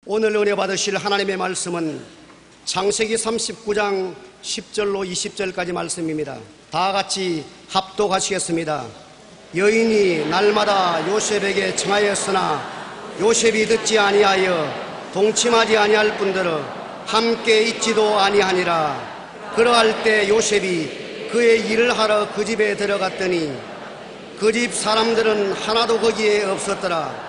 오늘 은혜 받으실 하나님의 말씀은 창세기 39장 10절로 20절까지 말씀입니다. 다 같이 합독하시겠습니다. 여인이 날마다 요셉에게 청하였으나 요셉이 듣지 아니하여 동침하지 아니할 뿐더러 함께 있지도 아니하니라. 그러할 때 요셉이 그의 일을 하러 그 집에 들어갔더니 그 집 사람들은 하나도 거기에 없었더라.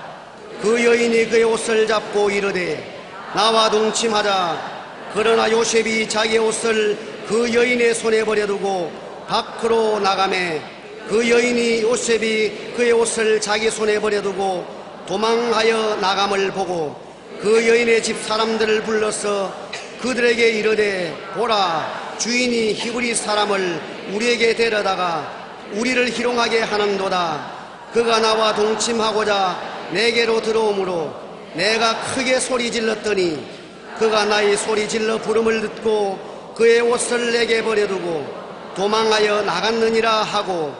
그 여인이 그의 옷을 잡고 이르되 나와 동침하자. 그러나 요셉이 자기의 옷을 그 여인의 손에 버려두고 밖으로 나가매 그 여인이 요셉이 그의 옷을 자기 손에 버려두고 도망하여 나감을 보고 그 여인의 집 사람들을 불러서 그들에게 이르되 보라, 주인이 히브리 사람을 우리에게 데려다가 우리를 희롱하게 하는도다. 그가 나와 동침하고자 내게로 들어오므로 내가 크게 소리 질렀더니 그가 나의 소리 질러 부름을 듣고 그의 옷을 내게 버려두고 도망하여 나갔느니라 하고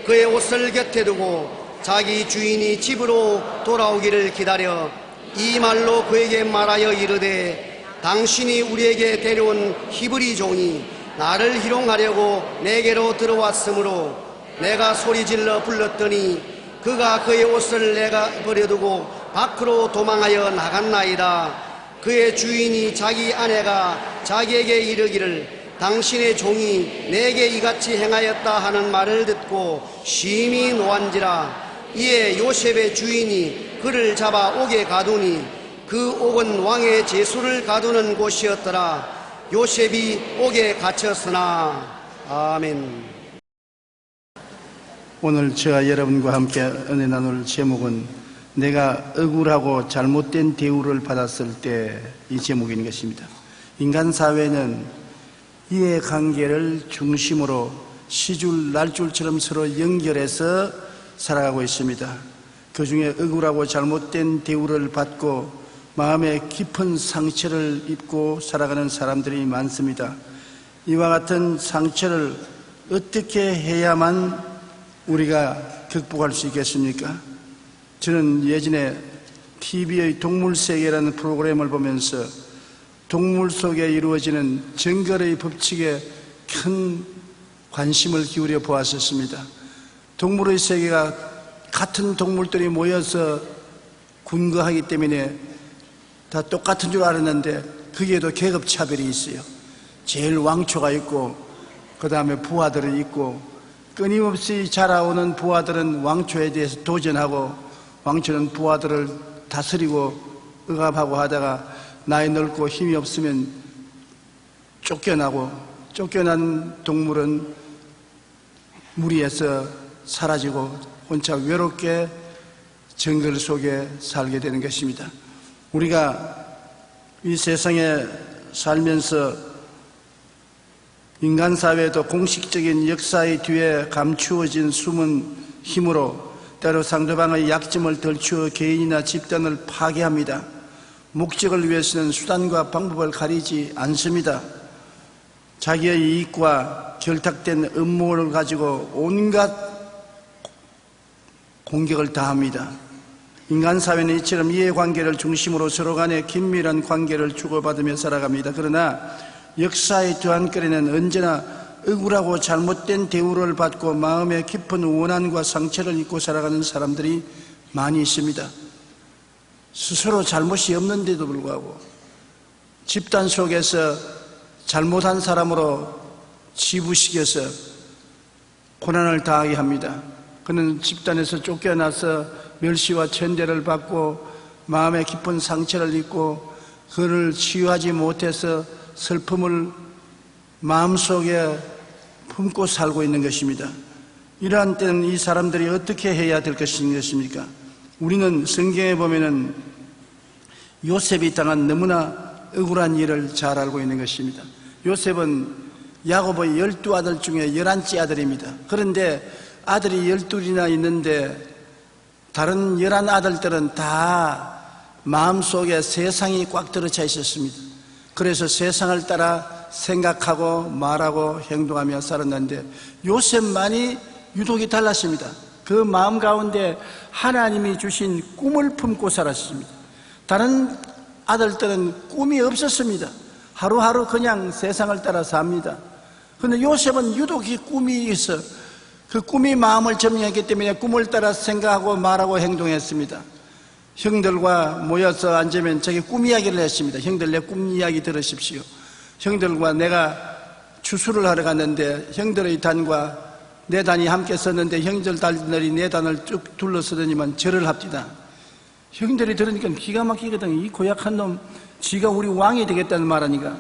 그의 옷을 곁에 두고 자기 주인이 집으로 돌아오기를 기다려 이 말로 그에게 말하여 이르되 당신이 우리에게 데려온 히브리 종이 나를 희롱하려고 내게로 들어왔으므로 내가 소리 질러 불렀더니 그가 그의 옷을 내가 버려두고 밖으로 도망하여 나갔나이다. 그의 주인이 자기 아내가 자기에게 이르기를 당신의 종이 내게 이같이 행하였다 하는 말을 듣고 심히 노한지라. 이에 요셉의 주인이 그를 잡아 옥에 가두니 그 옥은 왕의 제수를 가두는 곳이었더라. 요셉이 옥에 갇혔으나. 아멘. 오늘 제가 여러분과 함께 은혜 나눌 제목은 내가 억울하고 잘못된 대우를 받았을 때 이 제목인 것입니다. 인간 사회는 이해관계를 중심으로 시줄 날줄처럼 서로 연결해서 살아가고 있습니다. 그 중에 억울하고 잘못된 대우를 받고 마음에 깊은 상처를 입고 살아가는 사람들이 많습니다. 이와 같은 상처를 어떻게 해야만 우리가 극복할 수 있겠습니까? 저는 예전에 TV의 동물세계라는 프로그램을 보면서 동물 속에 이루어지는 정글의 법칙에 큰 관심을 기울여 보았었습니다. 동물의 세계가 같은 동물들이 모여서 군거하기 때문에 다 똑같은 줄 알았는데 거기에도 계급차별이 있어요. 제일 왕초가 있고 그 다음에 부하들이 있고 끊임없이 자라오는 부하들은 왕초에 대해서 도전하고 왕초는 부하들을 다스리고 억압하고 하다가 나이 넓고 힘이 없으면 쫓겨나고 쫓겨난 동물은 무리해서 사라지고 혼자 외롭게 정글 속에 살게 되는 것입니다. 우리가 이 세상에 살면서 인간 사회도 공식적인 역사의 뒤에 감추어진 숨은 힘으로 때로 상대방의 약점을 덜추어 개인이나 집단을 파괴합니다. 목적을 위해서는 수단과 방법을 가리지 않습니다. 자기의 이익과 결탁된 음모를 가지고 온갖 공격을 다합니다. 인간 사회는 이처럼 이해관계를 중심으로 서로 간에 긴밀한 관계를 주고받으며 살아갑니다. 그러나 역사의 뒤안거리는 언제나 억울하고 잘못된 대우를 받고 마음에 깊은 원한과 상처를 입고 살아가는 사람들이 많이 있습니다. 스스로 잘못이 없는데도 불구하고 집단 속에서 잘못한 사람으로 치부시켜서 고난을 당하게 합니다. 그는 집단에서 쫓겨나서 멸시와 천대를 받고 마음에 깊은 상처를 입고 그를 치유하지 못해서 슬픔을 마음속에 품고 살고 있는 것입니다. 이러한 때는 이 사람들이 어떻게 해야 될 것입니까? 우리는 성경에 보면은 요셉이 당한 너무나 억울한 일을 잘 알고 있는 것입니다. 요셉은 야곱의 12아들 중에 11째 아들입니다. 그런데 아들이 12이나 있는데 다른 11아들들은 다 마음속에 세상이 꽉 들어차 있었습니다. 그래서 세상을 따라 생각하고 말하고 행동하며 살았는데 요셉만이 유독이 달랐습니다. 그 마음 가운데 하나님이 주신 꿈을 품고 살았습니다. 다른 아들들은 꿈이 없었습니다. 하루하루 그냥 세상을 따라 삽니다. 그런데 요셉은 유독 이 꿈이 있어 그 꿈이 마음을 점령했기 때문에 꿈을 따라 생각하고 말하고 행동했습니다. 형들과 모여서 앉으면 자기 꿈 이야기를 했습니다. 형들 내 꿈 이야기 들으십시오. 형들과 내가 추수를 하러 갔는데 형들의 단과 내 단이 함께 섰는데 형들 단들이 내 단을 쭉 둘러서더니만 절을 합디다. 형들이 들으니까 기가 막히거든. 이 고약한 놈 지가 우리 왕이 되겠다는 말하니까.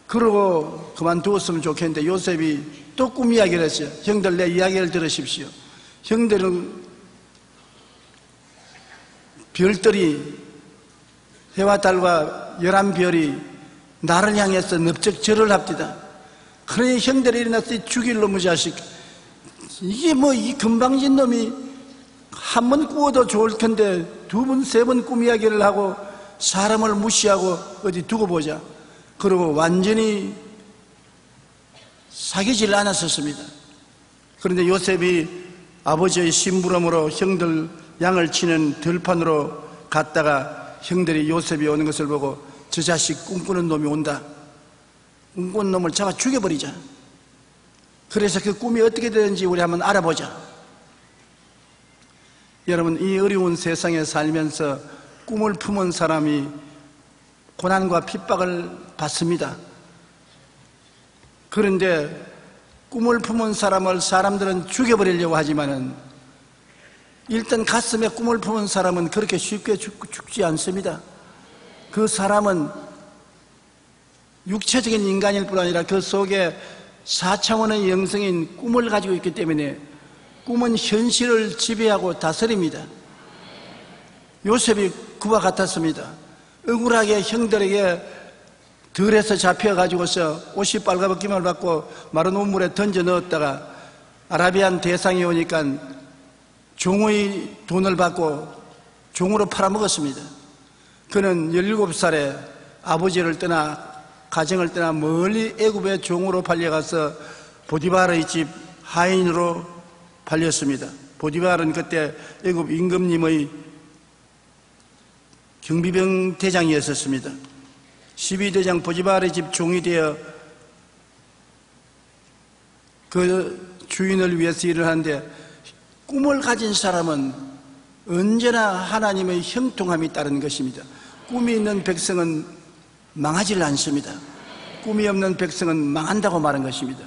그러고 그만두었으면 좋겠는데 요셉이 또 꿈 이야기를 했어요. 형들 내 이야기를 들으십시오. 형들은 별들이 해와 달과 11별이 나를 향해서 넙적 절을 합디다. 그러니 형들이 일어나서 죽일 놈의 자식, 이게 뭐 이 금방진 놈이 한 번 꾸어도 좋을 텐데 두 번, 세 번 꿈 이야기를 하고 사람을 무시하고 어디 두고 보자. 그러고 완전히 사귀질 않았었습니다. 그런데 요셉이 아버지의 심부름으로 형들 양을 치는 들판으로 갔다가 형들이 요셉이 오는 것을 보고 저 자식 꿈꾸는 놈이 온다. 꿈꾸는 놈을 잡아 죽여버리자. 그래서 그 꿈이 어떻게 되는지 우리 한번 알아보자. 여러분, 이 어려운 세상에 살면서 꿈을 품은 사람이 고난과 핍박을 받습니다. 그런데 꿈을 품은 사람을 사람들은 죽여버리려고 하지만은 일단 가슴에 꿈을 품은 사람은 그렇게 쉽게 죽지 않습니다. 그 사람은 육체적인 인간일 뿐 아니라 그 속에 4차원의 영성인 꿈을 가지고 있기 때문에 꿈은 현실을 지배하고 다스립니다. 요셉이 그와 같았습니다. 억울하게 형들에게 들에서 잡혀가지고서 옷이 빨가벗김을 받고 마른 우물에 던져 넣었다가 아라비안 대상이 오니까 종의 돈을 받고 종으로 팔아먹었습니다. 그는 17살에 아버지를 떠나 가정을 떠나 멀리 애굽의 종으로 팔려가서 보디발의 집 하인으로 팔렸습니다. 보디발은 그때 애굽 임금님의 경비병 대장이었습니다. 12대장 보디발의 집 종이 되어 그 주인을 위해서 일을 하는데 꿈을 가진 사람은 언제나 하나님의 형통함이 따르는 것입니다. 꿈이 있는 백성은 망하지 않습니다. 꿈이 없는 백성은 망한다고 말한 것입니다.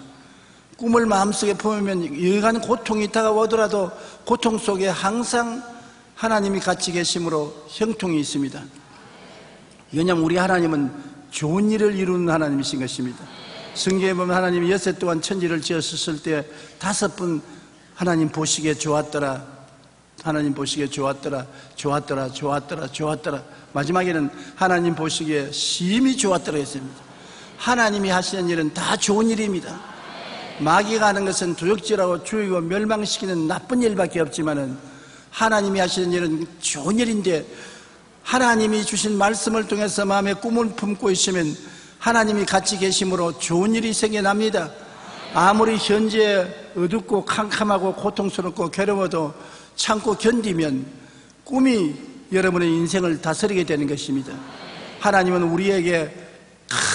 꿈을 마음속에 품으면 여간 고통이 다가오더라도 고통 속에 항상 하나님이 같이 계심으로 형통이 있습니다. 왜냐하면 우리 하나님은 좋은 일을 이루는 하나님이신 것입니다. 성경에 보면 하나님이 여섯 동안 천지를 지었을 때 5번 하나님 보시기에 좋았더라, 하나님 보시기에 좋았더라, 좋았더라, 좋았더라, 좋았더라. 마지막에는 하나님 보시기에 심히 좋았더라 했습니다. 하나님이 하시는 일은 다 좋은 일입니다. 마귀가 하는 것은 도적질하고 죽이고 멸망시키는 나쁜 일밖에 없지만은 하나님이 하시는 일은 좋은 일인데, 하나님이 주신 말씀을 통해서 마음에 꿈을 품고 있으면 하나님이 같이 계심으로 좋은 일이 생겨납니다. 아무리 현재 어둡고 캄캄하고 고통스럽고 괴로워도 참고 견디면 꿈이 여러분의 인생을 다스리게 되는 것입니다. 하나님은 우리에게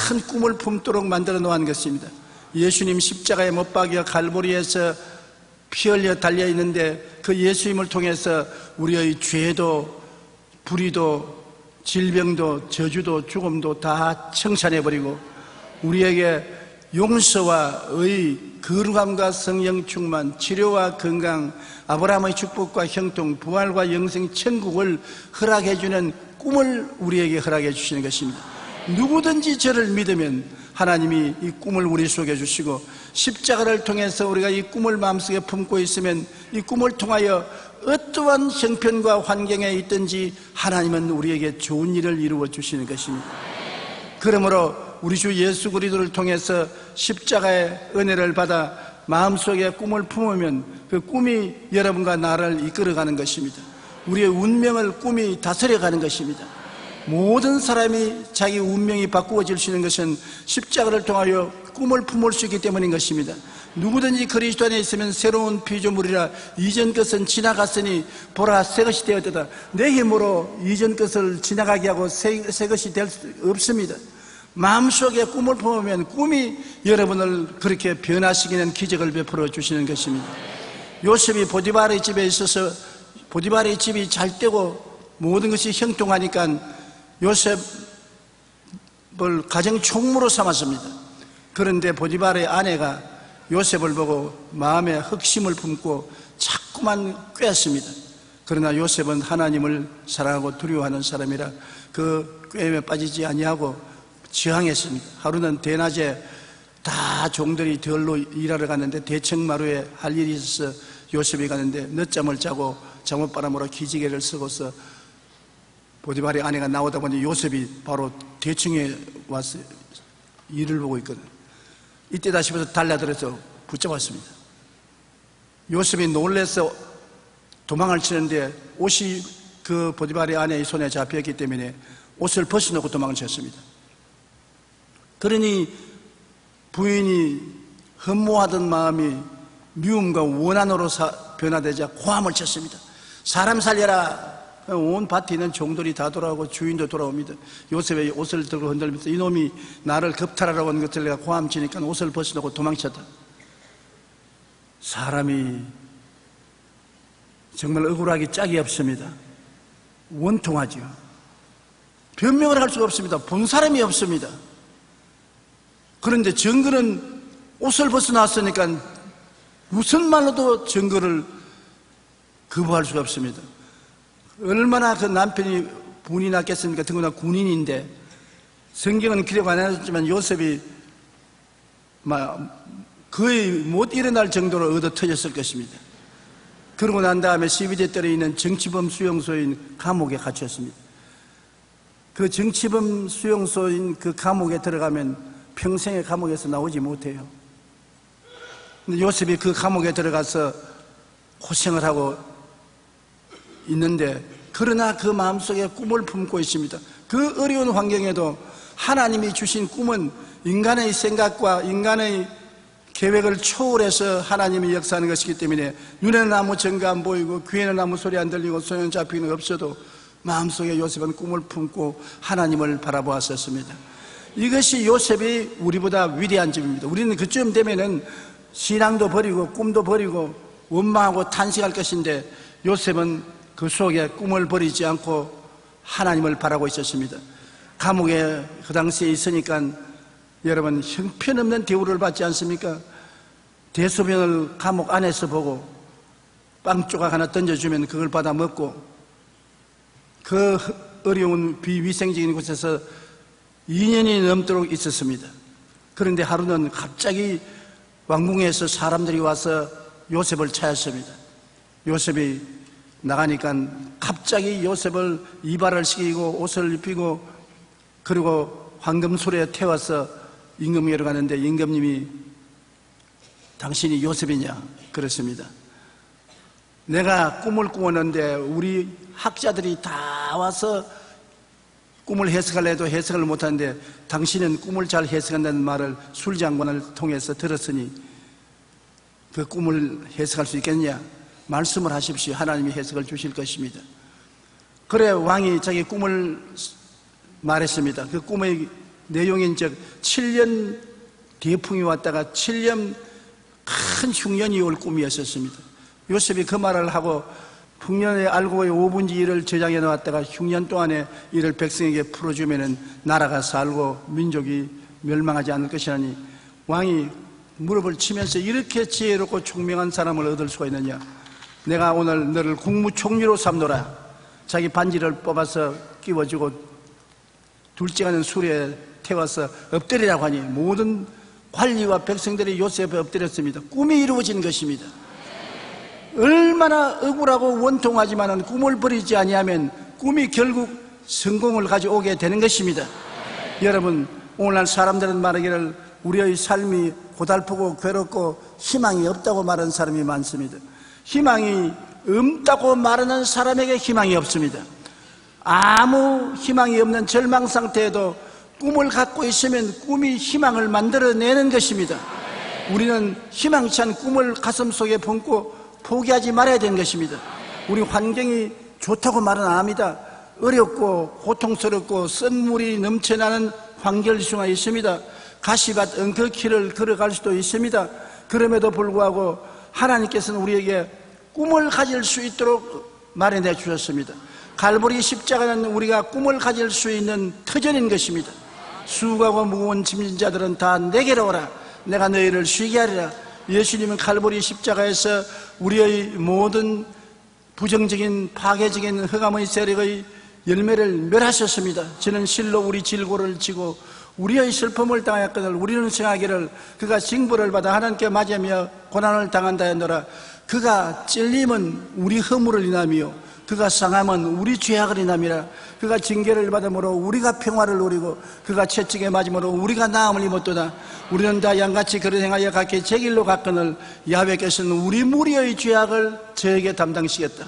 큰 꿈을 품도록 만들어 놓은 것입니다. 예수님 십자가에 못 박여 갈보리에서 피 흘려 달려 있는데 그 예수님을 통해서 우리의 죄도 불의도 질병도 저주도 죽음도 다 청산해버리고 우리에게 용서와 의, 거룩함과 성령 충만, 치료와 건강, 아브라함의 축복과 형통, 부활과 영생, 천국을 허락해주는 꿈을 우리에게 허락해 주시는 것입니다. 누구든지 저를 믿으면 하나님이 이 꿈을 우리 속에 주시고, 십자가를 통해서 우리가 이 꿈을 마음속에 품고 있으면 이 꿈을 통하여 어떠한 형편과 환경에 있든지 하나님은 우리에게 좋은 일을 이루어 주시는 것입니다. 그러므로 우리 주 예수 그리스도를 통해서 십자가의 은혜를 받아 마음속에 꿈을 품으면 그 꿈이 여러분과 나를 이끌어가는 것입니다. 우리의 운명을 꿈이 다스려가는 것입니다. 모든 사람이 자기 운명이 바꾸어질 수 있는 것은 십자가를 통하여 꿈을 품을 수 있기 때문인 것입니다. 누구든지 그리스도 안에 있으면 새로운 피조물이라 이전 것은 지나갔으니 보라 새 것이 되었다. 내 힘으로 이전 것을 지나가게 하고 새 것이 될 수 없습니다. 마음속에 꿈을 품으면 꿈이 여러분을 그렇게 변화시키는 기적을 베풀어 주시는 것입니다. 요셉이 보디발의 집에 있어서 보디발의 집이 잘 되고 모든 것이 형통하니까 요셉을 가정 총무로 삼았습니다. 그런데 보디발의 아내가 요셉을 보고 마음에 흑심을 품고 자꾸만 꾀었습니다. 그러나 요셉은 하나님을 사랑하고 두려워하는 사람이라 그 꾀에 빠지지 아니하고 저항했습니다. 하루는 대낮에 다 종들이 들로 일하러 갔는데 대청마루에 할 일이 있어서 요셉이 가는데 늦잠을 자고 잠옷바람으로 기지개를 쓰고서 보디발의 아내가 나오다 보니 요셉이 바로 대청에 와서 일을 보고 있거든요. 이때다 싶어서 달려들어서 붙잡았습니다. 요셉이 놀라서 도망을 치는데 옷이 그 보디발의 아내의 손에 잡혔기 때문에 옷을 벗어놓고 도망을 쳤습니다. 그러니 부인이 흠모하던 마음이 미움과 원한으로 변화되자 고함을 쳤습니다. 사람 살려라. 온 밭에 있는 종들이 다 돌아오고 주인도 돌아옵니다. 요셉의 옷을 들고 흔들면서 이놈이 나를 겁탈하러 온 것을 내가 고함치니까 옷을 벗어놓고 도망쳤다. 사람이 정말 억울하기 짝이 없습니다. 원통하죠. 변명을 할 수가 없습니다. 본 사람이 없습니다. 그런데 증거는 옷을 벗어놨으니까 무슨 말로도 증거를 거부할 수가 없습니다. 얼마나 그 남편이 분이 났겠습니까? 더구나 군인인데 성경은 기록 안 해줬지만 요셉이 거의 못 일어날 정도로 얻어 터졌을 것입니다. 그러고 난 다음에 12대 뜰에 있는 정치범 수용소인 감옥에 갇혔습니다. 그 정치범 수용소인 그 감옥에 들어가면 평생의 감옥에서 나오지 못해요. 근데 요셉이 그 감옥에 들어가서 고생을 하고 있는데 그러나 그 마음속에 꿈을 품고 있습니다. 그 어려운 환경에도 하나님이 주신 꿈은 인간의 생각과 인간의 계획을 초월해서 하나님이 역사하는 것이기 때문에 눈에는 아무 증거 안 보이고 귀에는 아무 소리 안 들리고 손에는 잡히는 없어도 마음속에 요셉은 꿈을 품고 하나님을 바라보았었습니다. 이것이 요셉이 우리보다 위대한 점입니다. 우리는 그쯤 되면은 신앙도 버리고 꿈도 버리고 원망하고 탄식할 것인데 요셉은 그 속에 꿈을 버리지 않고 하나님을 바라고 있었습니다. 감옥에 그 당시에 있으니까 여러분 형편없는 대우를 받지 않습니까? 대소변을 감옥 안에서 보고 빵 조각 하나 던져주면 그걸 받아 먹고 그 어려운 비위생적인 곳에서 2년이 넘도록 있었습니다. 그런데 하루는 갑자기 왕궁에서 사람들이 와서 요셉을 찾았습니다. 요셉이 나가니까 갑자기 요셉을 이발을 시키고 옷을 입히고 그리고 황금술에 태워서 임금에게 가는데 임금님이 당신이 요셉이냐? 그렇습니다. 내가 꿈을 꾸었는데 우리 학자들이 다 와서 꿈을 해석하려 해도 해석을 못하는데 당신은 꿈을 잘 해석한다는 말을 술장관을 통해서 들었으니 그 꿈을 해석할 수 있겠냐? 말씀을 하십시오. 하나님이 해석을 주실 것입니다. 그래 왕이 자기 꿈을 말했습니다. 그 꿈의 내용인 즉 7년 대풍이 왔다가 7년 큰 흉년이 올 꿈이었습니다. 요셉이 그 말을 하고 풍년의 알고의 5분지 1을 저장해 놓았다가 흉년 동안에 이를 백성에게 풀어주면 나라가 살고 민족이 멸망하지 않을 것이라니 왕이 무릎을 치면서 이렇게 지혜롭고 총명한 사람을 얻을 수가 있느냐? 내가 오늘 너를 국무총리로 삼노라. 자기 반지를 뽑아서 끼워주고 둘째가는 술에 태워서 엎드리라고 하니 모든 관리와 백성들이 요셉에 엎드렸습니다. 꿈이 이루어진 것입니다. 얼마나 억울하고 원통하지만 꿈을 버리지 아니하면 꿈이 결국 성공을 가져오게 되는 것입니다. 여러분, 오늘날 사람들은 말하기를 우리의 삶이 고달프고 괴롭고 희망이 없다고 말하는 사람이 많습니다. 희망이 없다고 말하는 사람에게 희망이 없습니다. 아무 희망이 없는 절망 상태에도 꿈을 갖고 있으면 꿈이 희망을 만들어내는 것입니다. 우리는 희망치 않은 꿈을 가슴속에 품고 포기하지 말아야 되는 것입니다. 우리 환경이 좋다고 말은 안 합니다. 어렵고 고통스럽고 쓴물이 넘쳐나는 환경수가 있습니다. 가시밭 엉터키를 걸어갈 수도 있습니다. 그럼에도 불구하고 하나님께서는 우리에게 꿈을 가질 수 있도록 마련해 주셨습니다. 갈보리 십자가는 우리가 꿈을 가질 수 있는 터전인 것입니다. 수고하고 무거운 짐진 자들은 다 내게로 오라. 내가 너희를 쉬게 하리라. 예수님은 갈보리 십자가에서 우리의 모든 부정적인 파괴적인 흑암의 세력의 열매를 멸하셨습니다. 저는 실로 우리 질고를 지고 우리의 슬픔을 당하였거늘 우리는 생하기를 그가 징벌을 받아 하나님께 맞으며 고난을 당한다 했노라. 그가 찔림은 우리 허물을 인하며 그가 상함은 우리 죄악을 인함이라. 그가 징계를 받음으로 우리가 평화를 누리고 그가 채찍에 맞음으로 우리가 나음을 입었도다. 우리는 다 양같이 그를 행하여 각기 제 길로 갔거늘 야훼께서는 우리 무리의 죄악을 저에게 담당시겠다.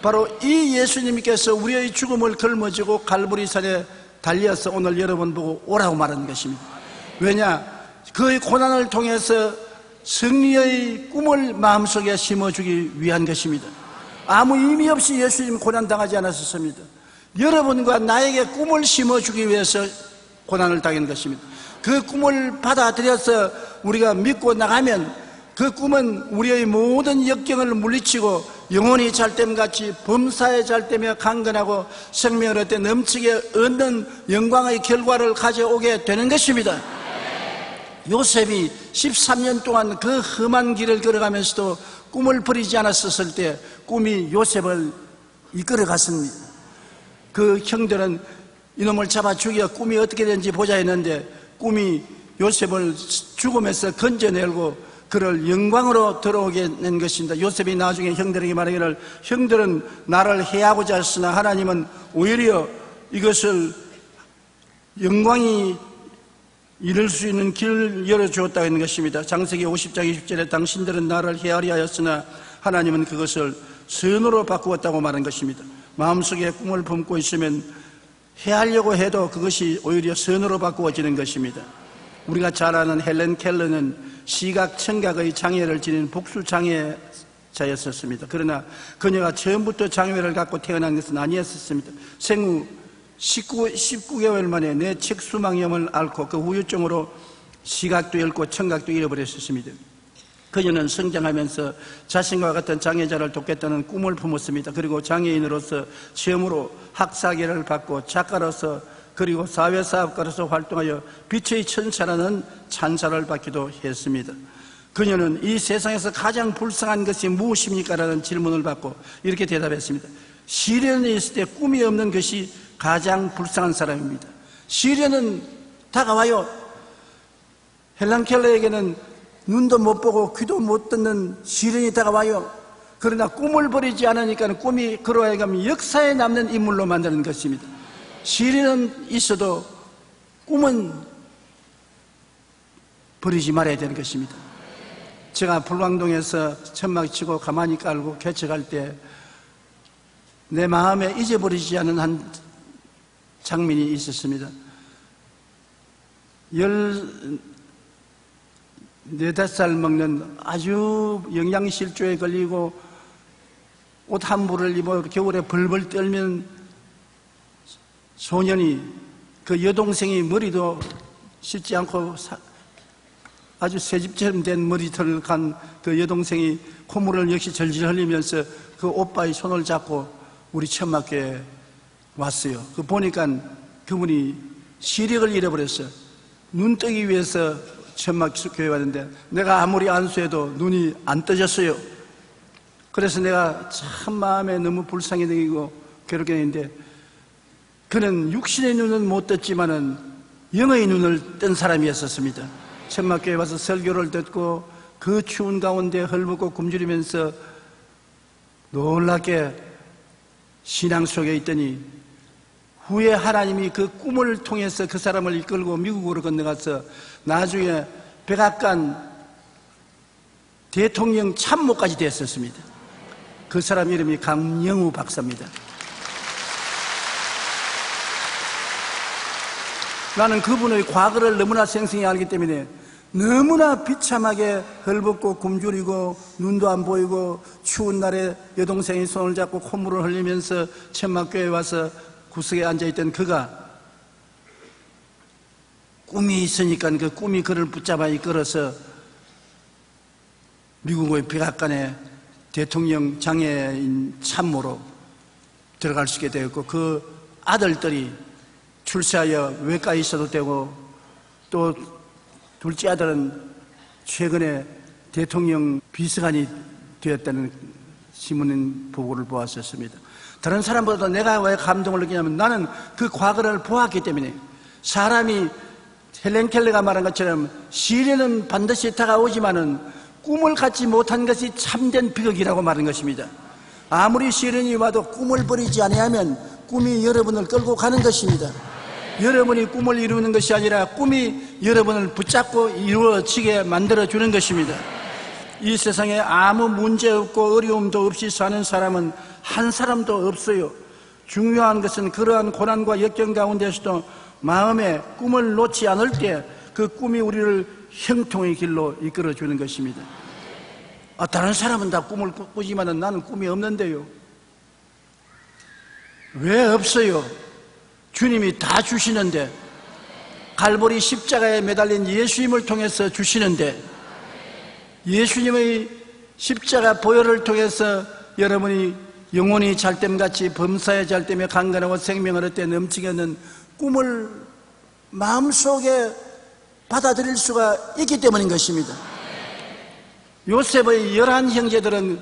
바로 이 예수님께서 우리의 죽음을 걸머지고 갈보리산에 달려서 오늘 여러분 보고 오라고 말하는 것입니다. 왜냐? 그의 고난을 통해서 승리의 꿈을 마음속에 심어주기 위한 것입니다. 아무 의미 없이 예수님 고난당하지 않았었습니다. 여러분과 나에게 꿈을 심어주기 위해서 고난을 당한 것입니다. 그 꿈을 받아들여서 우리가 믿고 나가면 그 꿈은 우리의 모든 역경을 물리치고 영혼이 잘됨같이 범사에 잘되며 강건하고 생명을 얻되 넘치게 얻는 영광의 결과를 가져오게 되는 것입니다. 요셉이 13년 동안 그 험한 길을 걸어가면서도 꿈을 버리지 않았었을 때 꿈이 요셉을 이끌어갔습니다. 그 형들은 이놈을 잡아 죽여 꿈이 어떻게 되는지 보자 했는데 꿈이 요셉을 죽음에서 건져내고 그를 영광으로 들어오게 낸 것입니다. 요셉이 나중에 형들에게 말하기를 형들은 나를 해하고자 했으나 하나님은 오히려 이것을 영광이 이룰 수 있는 길을 열어주었다고 하는 것입니다. 창세기 50장 20절에 당신들은 나를 해하려 하였으나 하나님은 그것을 선으로 바꾸었다고 말한 것입니다. 마음속에 꿈을 품고 있으면 해하려고 해도 그것이 오히려 선으로 바꾸어지는 것입니다. 우리가 잘 아는 헬렌 켈러는 시각, 청각의 장애를 지닌 복수장애자였었습니다. 그러나 그녀가 처음부터 장애를 갖고 태어난 것은 아니었습니다. 생후 19개월 만에 내 척수막염을 앓고 그 후유증으로 시각도 잃고 청각도 잃어버렸습니다. 그녀는 성장하면서 자신과 같은 장애자를 돕겠다는 꿈을 품었습니다. 그리고 장애인으로서 처음으로 학사계를 받고 작가로서 그리고 사회사업가로서 활동하여 빛의 천사라는 찬사를 받기도 했습니다. 그녀는 이 세상에서 가장 불쌍한 것이 무엇입니까? 라는 질문을 받고 이렇게 대답했습니다. 시련에 있을 때 꿈이 없는 것이 가장 불쌍한 사람입니다. 시련은 다가와요. 헬렌 켈러에게는 눈도 못 보고 귀도 못 듣는 시련이 다가와요. 그러나 꿈을 버리지 않으니까 꿈이 그로 하여금 역사에 남는 인물로 만드는 것입니다. 시련은 있어도 꿈은 버리지 말아야 되는 것입니다. 제가 불광동에서 천막 치고 가만히 깔고 개척할 때 내 마음에 잊어버리지 않은 한 장면이 있었습니다. 14~15살 먹는 아주 영양실조에 걸리고 옷 한 벌을 입어 겨울에 벌벌 떨면 소년이 그 여동생이 머리도 씻지 않고 아주 새집처럼 된 머리털을 간 그 여동생이 콧물을 역시 절질 흘리면서 그 오빠의 손을 잡고 우리 천막교회에 왔어요. 그 보니까 그분이 시력을 잃어버렸어요. 눈 뜨기 위해서 천막교회에 왔는데 내가 아무리 안수해도 눈이 안 떠졌어요. 그래서 내가 참 마음에 너무 불쌍히 느끼고 괴롭게 했는데 그는 육신의 눈은 못 떴지만은 영의 눈을 뜬 사람이었었습니다. 천막교회에 와서 설교를 듣고 그 추운 가운데 헐벗고 굶주리면서 놀랍게 신앙 속에 있더니 후에 하나님이 그 꿈을 통해서 그 사람을 이끌고 미국으로 건너가서 나중에 백악관 대통령 참모까지 됐었습니다. 그 사람 이름이 강영우 박사입니다. 나는 그분의 과거를 너무나 생생히 알기 때문에 너무나 비참하게 헐벗고 굶주리고 눈도 안 보이고 추운 날에 여동생이 손을 잡고 콧물을 흘리면서 천막교회에 와서 구석에 앉아있던 그가 꿈이 있으니까 그 꿈이 그를 붙잡아 이끌어서 미국의 백악관에 대통령 장애인 참모로 들어갈 수 있게 되었고, 그 아들들이 출세하여 외과에 있어도 되고, 또 둘째 아들은 최근에 대통령 비서관이 되었다는 신문 보고를 보았었습니다. 다른 사람보다 내가 왜 감동을 느끼냐면, 나는 그 과거를 보았기 때문에. 사람이 헬렌 켈러가 말한 것처럼 시련은 반드시 다가오지만은 꿈을 갖지 못한 것이 참된 비극이라고 말한 것입니다. 아무리 시련이 와도 꿈을 버리지 아니하면 꿈이 여러분을 끌고 가는 것입니다. 여러분이 꿈을 이루는 것이 아니라 꿈이 여러분을 붙잡고 이루어지게 만들어주는 것입니다. 이 세상에 아무 문제 없고 어려움도 없이 사는 사람은 한 사람도 없어요. 중요한 것은 그러한 고난과 역경 가운데서도 마음에 꿈을 놓지 않을 때 그 꿈이 우리를 형통의 길로 이끌어주는 것입니다. 다른 사람은 다 꿈을 꾸지만 나는 꿈이 없는데요. 왜 없어요? 주님이 다 주시는데, 갈보리 십자가에 매달린 예수님을 통해서 주시는데, 예수님의 십자가 보혈을 통해서 여러분이 영혼이 잘됨같이 범사에 잘됨에 강건하고 생명을 얻되 넘치게 하는 꿈을 마음속에 받아들일 수가 있기 때문인 것입니다. 요셉의 11 형제들은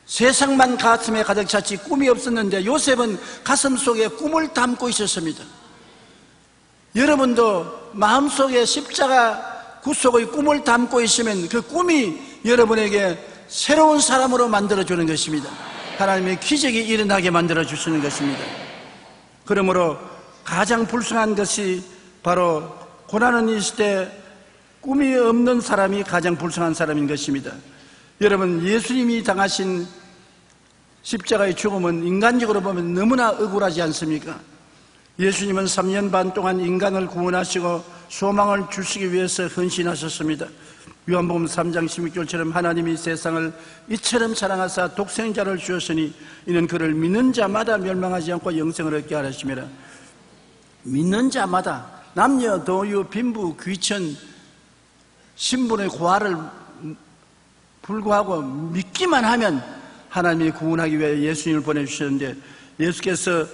세상만 가슴에 가득 찼지 꿈이 없었는데, 요셉은 가슴 속에 꿈을 담고 있었습니다. 여러분도 마음속에 십자가 구속의 꿈을 담고 있으면 그 꿈이 여러분에게 새로운 사람으로 만들어주는 것입니다. 하나님의 기적이 일어나게 만들어주시는 것입니다. 그러므로 가장 불쌍한 것이 바로 고난은 이 시대 꿈이 없는 사람이 가장 불쌍한 사람인 것입니다. 여러분, 예수님이 당하신 십자가의 죽음은 인간적으로 보면 너무나 억울하지 않습니까? 예수님은 3년 반 동안 인간을 구원하시고 소망을 주시기 위해서 헌신하셨습니다. 요한복음 3장 16절처럼 하나님이 세상을 이처럼 사랑하사 독생자를 주었으니 이는 그를 믿는 자마다 멸망하지 않고 영생을 얻게 하셨습니다. 믿는 자마다 남녀, 도유, 빈부, 귀천, 신분의 고하를 불구하고 믿기만 하면 하나님이 구원하기 위해 예수님을 보내주셨는데, 예수께서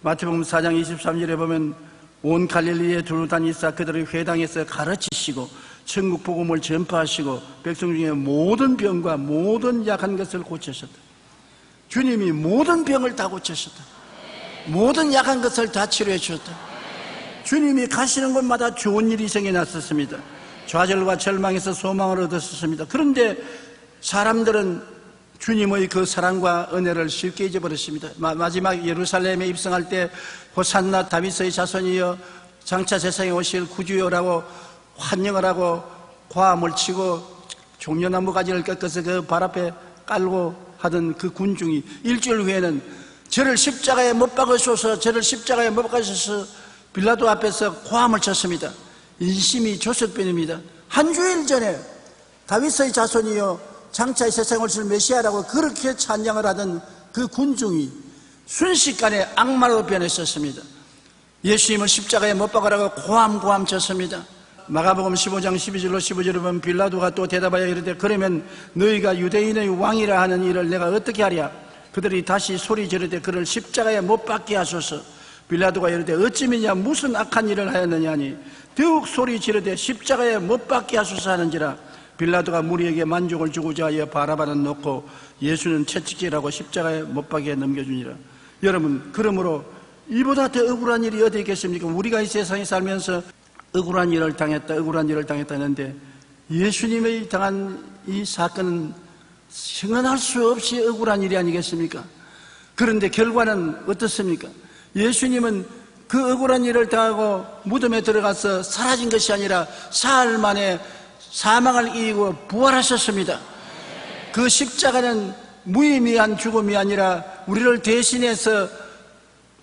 마태복음 4장 23절에 보면 온 갈릴리에 두루 다니사 그들의 회당에서 가르치시고 천국 복음을 전파하시고 백성 중에 모든 병과 모든 약한 것을 고치셨다. 주님이 모든 병을 다 고치셨다. 모든 약한 것을 다 치료해 주셨다. 주님이 가시는 곳마다 좋은 일이 생겨났었습니다. 좌절과 절망에서 소망을 얻었었습니다. 그런데 사람들은 주님의 그 사랑과 은혜를 쉽게 잊어버렸습니다. 마지막 예루살렘에 입성할 때 호산나 다윗의 자손이여 장차 세상에 오실 구주여라고 환영을 하고 고함을 치고 종려나무 가지를 꺾어서 그 발 앞에 깔고 하던 그 군중이 일주일 후에는 저를 십자가에 못 박으소서, 저를 십자가에 못 박으소서 빌라도 앞에서 고함을 쳤습니다. 인심이 조석변입니다. 한 주일 전에 다윗의 자손이여 장차 세상에 오실 메시아라고 그렇게 찬양을 하던 그 군중이 순식간에 악마로 변했었습니다. 예수님을 십자가에 못 박으라고 고함 쳤습니다. 마가복음 15장 12절로 15절에 보면 빌라도가 또 대답하여 이르되 그러면 너희가 유대인의 왕이라 하는 일을 내가 어떻게 하랴? 그들이 다시 소리 지르되 그를 십자가에 못 박게 하소서. 빌라도가 이르되 어찌미냐 무슨 악한 일을 하였느냐 하니 더욱 소리 지르되 십자가에 못 박게 하소서 하는지라. 빌라도가 무리에게 만족을 주고자 하여 바라바는 놓고 예수는 채찍질하고 십자가에 못 박게 넘겨주니라. 여러분, 그러므로 이보다 더 억울한 일이 어디 있겠습니까? 우리가 이 세상에 살면서 억울한 일을 당했다 했는데 예수님의 당한 이 사건은 생각할 수 없이 억울한 일이 아니겠습니까? 그런데 결과는 어떻습니까? 예수님은 그 억울한 일을 당하고 무덤에 들어가서 사라진 것이 아니라 사흘 만에 사망을 이기고 부활하셨습니다. 그 십자가는 무의미한 죽음이 아니라 우리를 대신해서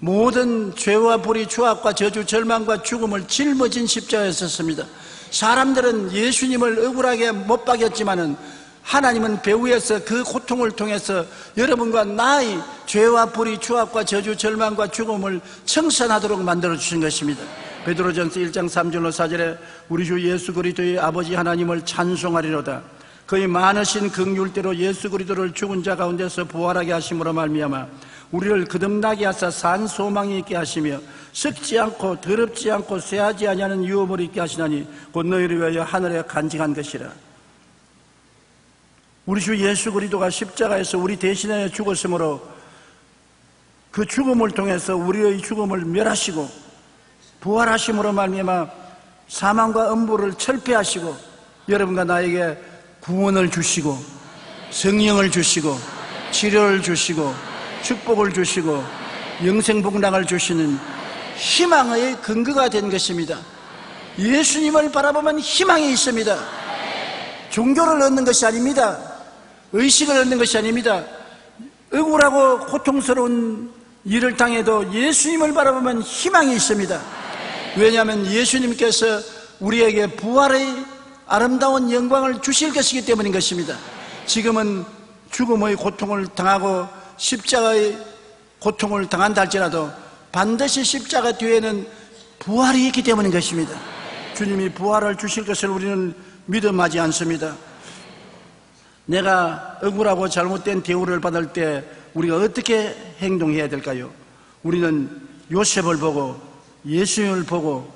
모든 죄와 불의, 추악과 저주, 절망과 죽음을 짊어진 십자가에 섰습니다. 사람들은 예수님을 억울하게 못 박였지만은 하나님은 배후에서 그 고통을 통해서 여러분과 나의 죄와 불의, 추악과 저주, 절망과 죽음을 청산하도록 만들어 주신 것입니다. 베드로전서 1장 3절로 4절에 우리 주 예수 그리스도의 아버지 하나님을 찬송하리로다. 그의 많으신 긍휼대로 예수 그리스도를 죽은 자 가운데서 부활하게 하심으로 말미암아 우리를 거듭나게 하사 산 소망이 있게 하시며 썩지 않고 더럽지 않고 쇠하지 아니하는 유업을 있게 하시나니 곧 너희를 위하여 하늘에 간직한 것이라. 우리 주 예수 그리스도가 십자가에서 우리 대신하여 죽었으므로 그 죽음을 통해서 우리의 죽음을 멸하시고 부활하심으로 말미암아 사망과 음부를 철폐하시고 여러분과 나에게 구원을 주시고 성령을 주시고 치료를 주시고 축복을 주시고 영생복락을 주시는 희망의 근거가 된 것입니다. 예수님을 바라보면 희망이 있습니다. 종교를 얻는 것이 아닙니다. 의식을 얻는 것이 아닙니다. 억울하고 고통스러운 일을 당해도 예수님을 바라보면 희망이 있습니다. 왜냐하면 예수님께서 우리에게 부활의 아름다운 영광을 주실 것이기 때문인 것입니다. 지금은 죽음의 고통을 당하고 십자가의 고통을 당한다 할지라도 반드시 십자가 뒤에는 부활이 있기 때문인 것입니다. 주님이 부활을 주실 것을 우리는 믿음하지 않습니다. 내가 억울하고 잘못된 대우를 받을 때 우리가 어떻게 행동해야 될까요? 우리는 요셉을 보고 예수님을 보고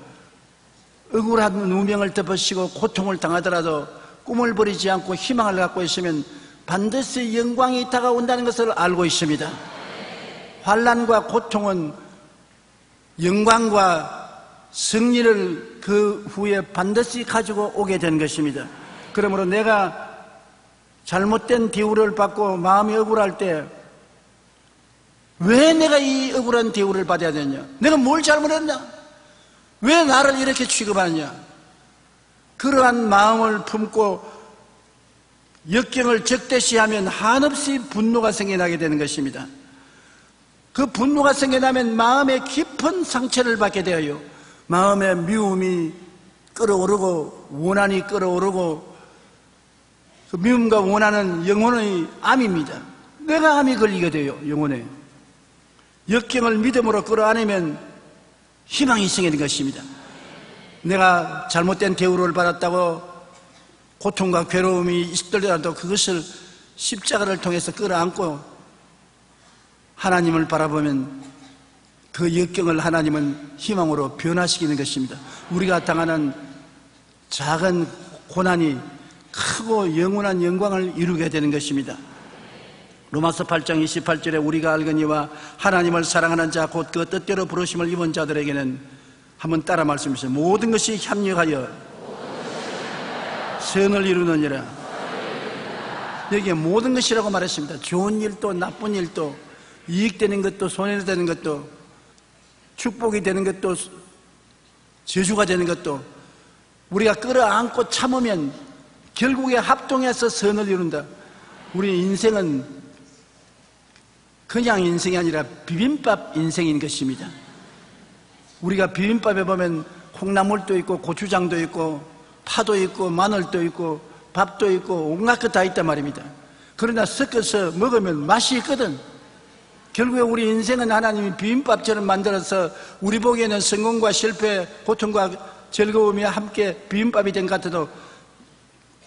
억울한 누명을 덮으시고 고통을 당하더라도 꿈을 버리지 않고 희망을 갖고 있으면 반드시 영광이 다가온다는 것을 알고 있습니다. 환난과 고통은 영광과 승리를 그 후에 반드시 가지고 오게 된 것입니다. 그러므로 내가 잘못된 대우를 받고 마음이 억울할 때 왜 내가 이 억울한 대우를 받아야 되냐? 내가 뭘 잘못했나? 왜 나를 이렇게 취급하느냐? 그러한 마음을 품고 역경을 적대시하면 한없이 분노가 생겨나게 되는 것입니다. 그 분노가 생겨나면 마음에 깊은 상처를 받게 되어요. 마음에 미움이 끓어오르고 원한이 끓어오르고 그 미움과 원한은 영혼의 암입니다. 내가 암이 걸리게 돼요. 영혼에 역경을 믿음으로 끌어안으면 희망이 생기는 것입니다. 내가 잘못된 대우를 받았다고 고통과 괴로움이 있더라도 그것을 십자가를 통해서 끌어안고 하나님을 바라보면 그 역경을 하나님은 희망으로 변화시키는 것입니다. 우리가 당하는 작은 고난이 크고 영원한 영광을 이루게 되는 것입니다. 로마서 8장 28절에 우리가 알거니와 하나님을 사랑하는 자 곧 그 뜻대로 부르심을 입은 자들에게는 한번 따라 말씀하세요. 모든 것이 협력하여 선을 이루느니라. 여기에 모든 것이라고 말했습니다. 좋은 일도 나쁜 일도 이익되는 것도 손해되는 것도 축복이 되는 것도 저주가 되는 것도 우리가 끌어안고 참으면 결국에 합동해서 선을 이룬다. 우리 인생은 그냥 인생이 아니라 비빔밥 인생인 것입니다. 우리가 비빔밥에 보면 콩나물도 있고 고추장도 있고 파도 있고 마늘도 있고 밥도 있고 온갖 것 다 있단 말입니다. 그러나 섞어서 먹으면 맛이 있거든. 결국에 우리 인생은 하나님이 비빔밥처럼 만들어서 우리 보기에는 성공과 실패, 고통과 즐거움이 함께 비빔밥이 된 것 같아도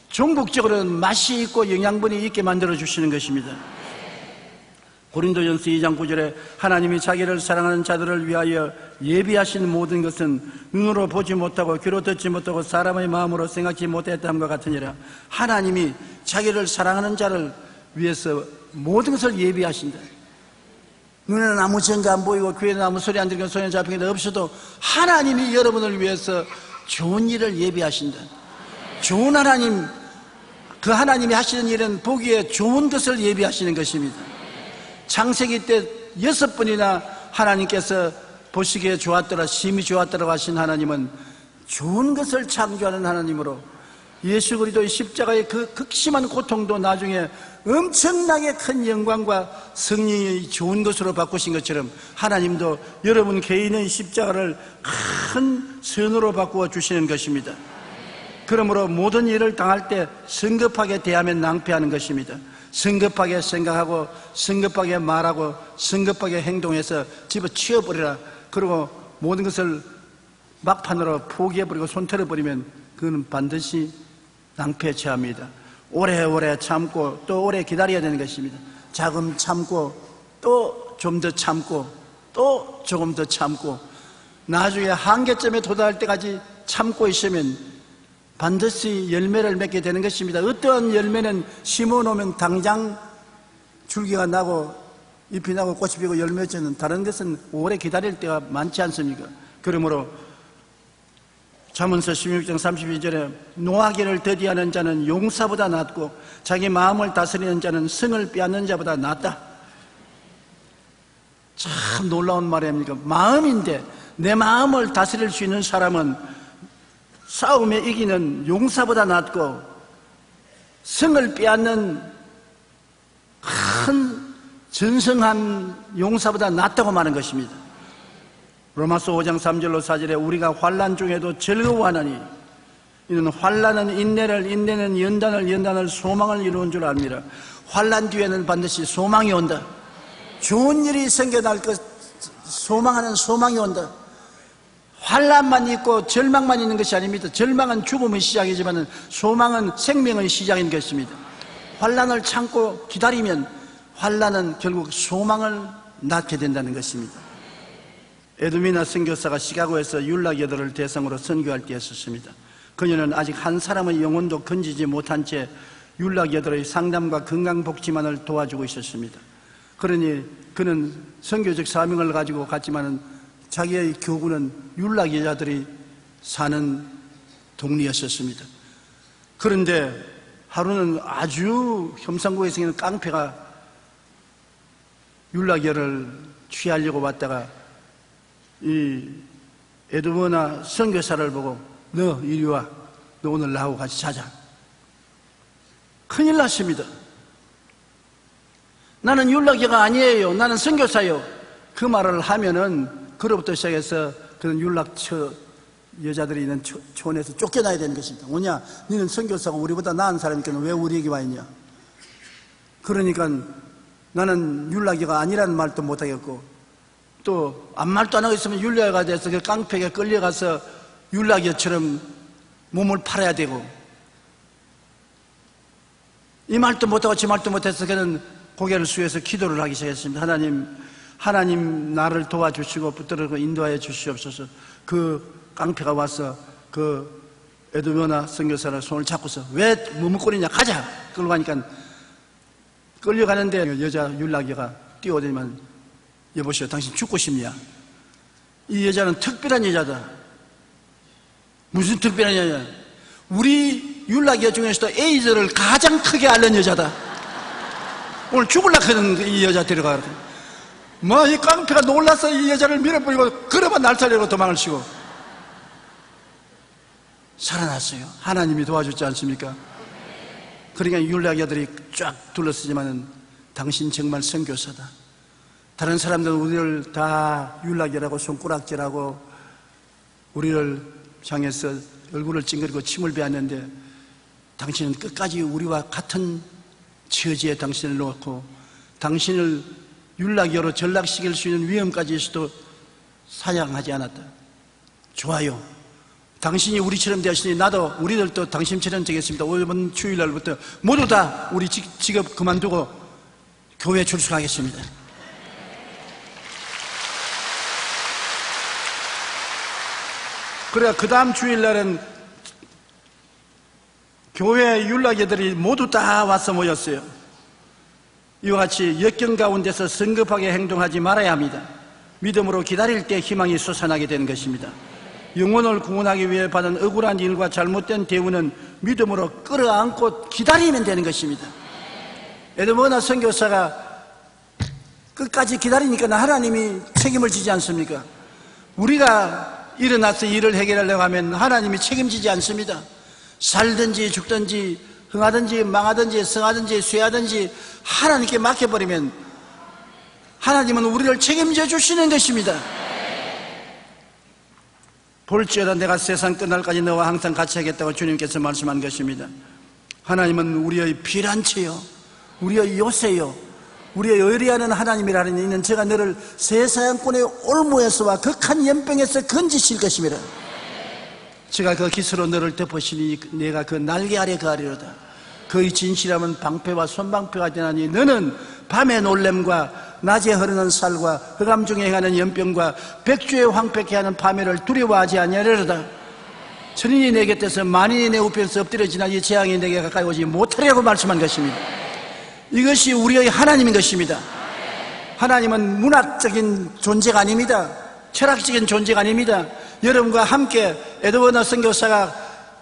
종국적으로는 맛이 있고 영양분이 있게 만들어 주시는 것입니다. 고린도전서 2장 9절에 하나님이 자기를 사랑하는 자들을 위하여 예비하신 모든 것은 눈으로 보지 못하고 귀로 듣지 못하고 사람의 마음으로 생각지 못했다함과 같으니라. 하나님이 자기를 사랑하는 자를 위해서 모든 것을 예비하신다. 눈에는 아무 증거 안 보이고 귀에는 아무 소리 안 들리고 손에 잡힌 게 없어도 하나님이 여러분을 위해서 좋은 일을 예비하신다. 좋은 하나님, 그 하나님이 하시는 일은 보기에 좋은 것을 예비하시는 것입니다. 창세기 때 6번이나 하나님께서 보시기에 좋았더라, 심히 좋았더라고 하신 하나님은 좋은 것을 창조하는 하나님으로 예수 그리스도의 십자가의 그 극심한 고통도 나중에 엄청나게 큰 영광과 승리의 좋은 것으로 바꾸신 것처럼 하나님도 여러분 개인의 십자가를 큰 선으로 바꾸어 주시는 것입니다. 그러므로 모든 일을 당할 때 성급하게 대하면 낭패하는 것입니다. 성급하게 생각하고 성급하게 말하고 성급하게 행동해서 집어치워버리라. 그리고 모든 것을 막판으로 포기해버리고 손털어버리면 그건 반드시 낭패에 처합니다. 오래오래 참고 또 오래 기다려야 되는 것입니다. 자금 참고 또 좀 더 참고 또 조금 더 참고 나중에 한계점에 도달할 때까지 참고 있으면 반드시 열매를 맺게 되는 것입니다. 어떠한 열매는 심어놓으면 당장 줄기가 나고 잎이 나고 꽃이 피고 열매 맺는, 다른 것은 오래 기다릴 때가 많지 않습니까? 그러므로 잠언서 16장 32절에 노하기를 더디하는 자는 용사보다 낫고 자기 마음을 다스리는 자는 성을 빼앗는 자보다 낫다. 참 놀라운 말이 아닙니까? 마음인데 내 마음을 다스릴 수 있는 사람은 싸움에 이기는 용사보다 낫고 성을 빼앗는 큰 전성한 용사보다 낫다고 말하는 것입니다. 로마서 5장 3절로 4절에 우리가 환난 중에도 즐거워하나니 이는 환난은 인내를, 인내는 연단을, 연단을 소망을 이루는 줄 압니다. 환난 뒤에는 반드시 소망이 온다. 좋은 일이 생겨날 것 소망하는 소망이 온다. 환난만 있고 절망만 있는 것이 아닙니다. 절망은 죽음의 시작이지만 소망은 생명의 시작인 것입니다. 환난을 참고 기다리면 환난은 결국 소망을 낳게 된다는 것입니다. 에드미나 선교사가 시카고에서 율락여들을 대상으로 선교할 때 했었습니다. 그녀는 아직 한 사람의 영혼도 건지지 못한 채 율락여들의 상담과 건강복지만을 도와주고 있었습니다. 그러니 그는 선교적 사명을 가지고 갔지만 자기의 교구는 율락여자들이 사는 동리였었습니다. 그런데 하루는 아주 혐상고에 있는 깡패가 율락여를 취하려고 왔다가 이 에드머나 선교사를 보고 너 이리 와, 너 오늘 나하고 같이 자자. 큰일 났습니다. 나는 율락여가 아니에요, 나는 선교사요. 그 말을 하면은 그로부터 시작해서 그런 율락처 여자들이 있는 촌에서 쫓겨나야 되는 것입니다. 뭐냐, 너는 선교사고 우리보다 나은 사람이니까 왜 우리에게 와 있냐. 그러니까 나는 율락여가 아니라는 말도 못하겠고 또 아무 말도 안 하고 있으면 율락여가 돼서 그 깡패에게 끌려가서 율락여처럼 몸을 팔아야 되고, 이 말도 못하고 저 말도 못해서 그는 고개를 숙여서 기도를 하기 시작했습니다. 하나님 나를 도와주시고 붙들고 인도하여 주시옵소서. 그 깡패가 와서 그 에드머나 선교사를 손을 잡고서 왜 머뭇거리냐, 가자. 끌고 가니까 끌려가는데 여자 율락여가 뛰어오더니만 여보시오, 당신 죽고 싶냐? 이 여자는 특별한 여자다. 무슨 특별한 여자냐? 우리 율락여 중에서도 에이즈를 가장 크게 앓는 여자다. 오늘 죽으려고 하는 이 여자 데려가. 뭐 이 깡패가 놀라서 이 여자를 밀어버리고 그러면 날살려고 도망을 치고 살아났어요. 하나님이 도와줬지 않습니까? 그러니까 율락여들이 쫙 둘러쓰지만은 당신 정말 선교사다. 다른 사람들은 우리를 다 율락여라고 손가락질하고 우리를 향해서 얼굴을 찡그리고 침을 베었는데 당신은 끝까지 우리와 같은 처지에 당신을 놓고 당신을 율락여로 전락시킬 수 있는 위험까지 있어도 사양하지 않았다. 좋아요. 당신이 우리처럼 되었으니 나도 우리들도 당신처럼 되겠습니다. 이번 주일날부터 모두 다 우리 직업 그만두고 교회에 출석하겠습니다. 그래야 그 다음 주일날은 교회 율락여들이 모두 다 와서 모였어요. 이와 같이 역경 가운데서 성급하게 행동하지 말아야 합니다. 믿음으로 기다릴 때 희망이 솟아나게 되는 것입니다. 영혼을 구원하기 위해 받은 억울한 일과 잘못된 대우는 믿음으로 끌어안고 기다리면 되는 것입니다. 에드머나 선교사가 끝까지 기다리니까 하나님이 책임을 지지 않습니까? 우리가 일어나서 일을 해결하려고 하면 하나님이 책임지지 않습니다. 살든지 죽든지 흥하든지 망하든지 성하든지 쇠하든지 하나님께 맡겨버리면 하나님은 우리를 책임져 주시는 것입니다. 볼지어다 내가 세상 끝날까지 너와 항상 같이 하겠다고 주님께서 말씀한 것입니다. 하나님은 우리의 피란치요, 우리의 요새요, 우리의 의리하는 하나님이라는 이는 제가 너를 세사양권의 올무에서와 극한 연병에서 건지실 것입니다. 제가 그 기스로 너를 덮으시니 내가 그 날개 아래 거하리로다. 그의 진실함은 방패와 손방패가 되나니 너는 밤의 놀램과 낮에 흐르는 살과 흑암 중에 행하는 연병과 백주에 황폐케 하는 파멸을 두려워하지 아니하리로다. 천인이 내 곁에서 만인이 내 우편에서 엎드려지나 이 재앙이 내게 가까이 오지 못하리라고 말씀한 것입니다. 이것이 우리의 하나님인 것입니다. 하나님은 문학적인 존재가 아닙니다. 철학적인 존재가 아닙니다. 여러분과 함께 에드워드 선교사가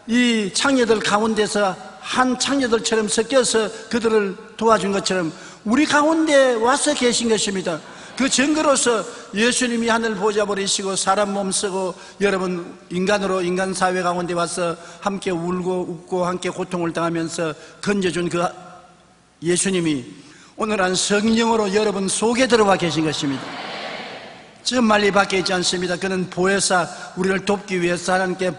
이 창녀들 가운데서 한 창녀들처럼 섞여서 그들을 도와준 것처럼 우리 가운데 와서 계신 것입니다. 그 증거로서 예수님이 하늘 보좌 버리시고 사람 몸 쓰고 여러분 인간으로 인간 사회 가운데 와서 함께 울고 웃고 함께 고통을 당하면서 건져준 그 예수님이 오늘 한 성령으로 여러분 속에 들어와 계신 것입니다. 저 멀리 밖에 있지 않습니다. 그는 보혜사, 우리를 돕기 위해서 하나님께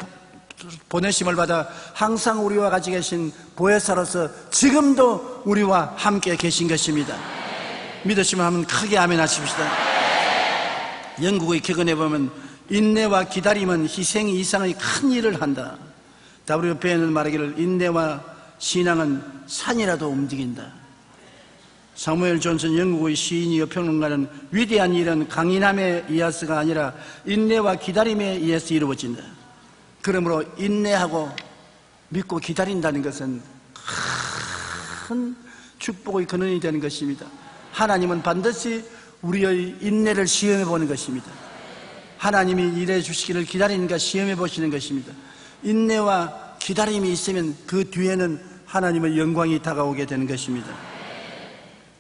보내심을 받아 항상 우리와 같이 계신 보혜사로서 지금도 우리와 함께 계신 것입니다. 믿으시면 한번 크게 아멘 하십시다. 영국의 격언에 보면 인내와 기다림은 희생 이상의 큰 일을 한다. W. 벤은 말하기를 인내와 신앙은 산이라도 움직인다. 사무엘 존슨 영국의 시인이요 평론가는 위대한 일은 강인함에 의해서가 아니라 인내와 기다림에 의해서 이루어진다. 그러므로 인내하고 믿고 기다린다는 것은 큰 축복의 근원이 되는 것입니다. 하나님은 반드시 우리의 인내를 시험해 보는 것입니다. 하나님이 일해 주시기를 기다리는가 시험해 보시는 것입니다. 인내와 기다림이 있으면 그 뒤에는 하나님의 영광이 다가오게 되는 것입니다.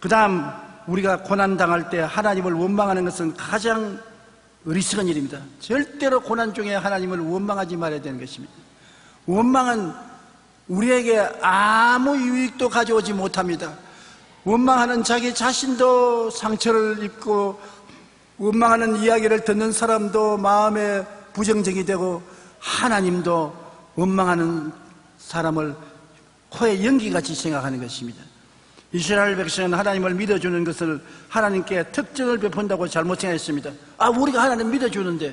그 다음 우리가 고난당할 때 하나님을 원망하는 것은 가장 어리석은 일입니다. 절대로 고난 중에 하나님을 원망하지 말아야 되는 것입니다. 원망은 우리에게 아무 유익도 가져오지 못합니다. 원망하는 자기 자신도 상처를 입고 원망하는 이야기를 듣는 사람도 마음에 부정적이 되고 하나님도 원망하는 사람을 코에 연기같이 생각하는 것입니다. 이스라엘 백성은 하나님을 믿어주는 것을 하나님께 특전을 베푼다고 잘못 생각했습니다. 우리가 하나님 믿어주는데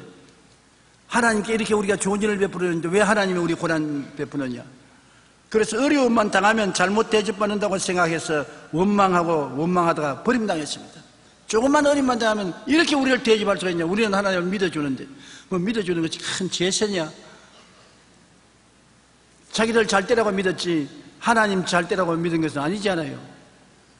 하나님께 이렇게 우리가 좋은 일을 베푸는데 왜 하나님이 우리 고난 베푸느냐. 그래서 어려움만 당하면 잘못 대접받는다고 생각해서 원망하다가 버림당했습니다. 조금만 어려움만 당하면 이렇게 우리를 대접할 수가 있냐. 우리는 하나님을 믿어주는데 뭐 믿어주는 것이 큰 제세냐. 자기들 잘 때라고 믿었지 하나님 잘 때라고 믿은 것은 아니잖아요.